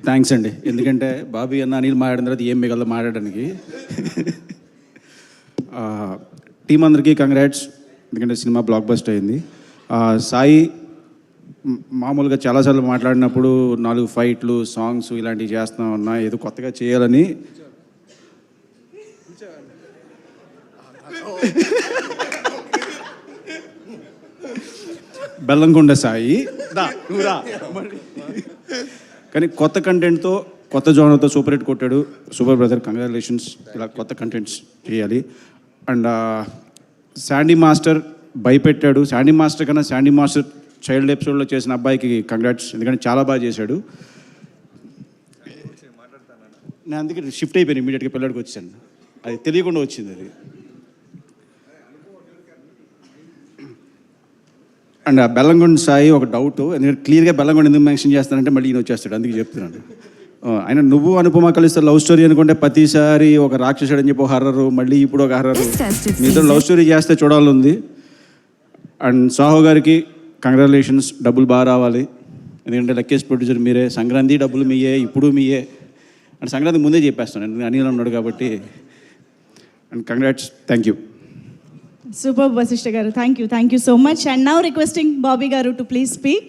Thanks అండి, ఎందుకంటే బాబీ అన్న అనిల్ మాట్లాడిన తర్వాత ఏం మిగలదు మాట్లాడడానికి. టీం అందరికీ కంగ్రాట్స్, ఎందుకంటే సినిమా బ్లాక్ బస్టర్ అయింది. సాయి మామూలుగా చాలాసార్లు మాట్లాడినప్పుడు 4 ఫైట్లు, సాంగ్స్ ఇలాంటివి చేస్తా ఉన్నా, ఏదో కొత్తగా చేయాలని. బెల్లంకొండ సాయి కానీ కొత్త కంటెంట్తో, కొత్త జోనర్తో సూపర్ హిట్ కొట్టాడు. Super brother, congratulations. ఇలా కొత్త కంటెంట్స్ చేయాలి. అండ్ శాండీ మాస్టర్ భయపెట్టాడు. శాండీ మాస్టర్ కన్నా శాండీ మాస్టర్ చైల్డ్ ఎపిసోడ్లో చేసిన అబ్బాయికి కంగ్రాట్స్, ఎందుకంటే చాలా బాగా చేశాడు. నేను అందుకే షిఫ్ట్ అయిపోయాను, ఇమీడియట్గా పిల్లడికి వచ్చాను. అది తెలియకుండా వచ్చింది అది. అండ్ బెల్లంకొండ సాయి ఒక డౌట్, ఎందుకంటే క్లియర్గా బెల్లంకొండ ఎందుకు మెన్షన్ చేస్తానంటే మళ్ళీ ఈయన వచ్చేస్తాడు, అందుకే చెప్తున్నాను. ఆయన నువ్వు అనుపమ కలిస్తే లవ్ స్టోరీ అనుకుంటే ప్రతిసారి ఒక రాక్షసుడు అని చెప్పి ఒక హర్రరు, మళ్ళీ ఇప్పుడు ఒక హర్రరు. మీతో లవ్ స్టోరీ చేస్తే చూడాలని. అండ్ సాహో గారికి కంగ్రాచులేషన్స్, డబ్బులు బాగా రావాలి, ఎందుకంటే లక్కీస్ ప్రొడ్యూసర్ మీరే. సంక్రాంతి డబ్బులు మీయే, ఇప్పుడు మీయే. అండ్ సంక్రాంతి ముందే చెప్పేస్తాను, ఎందుకంటే అనిల్ ఉన్నాడు కాబట్టి. And congrats, thank you. Superb, Vasishtha garu. Thank you so much. And now requesting Bobby garu to please speak.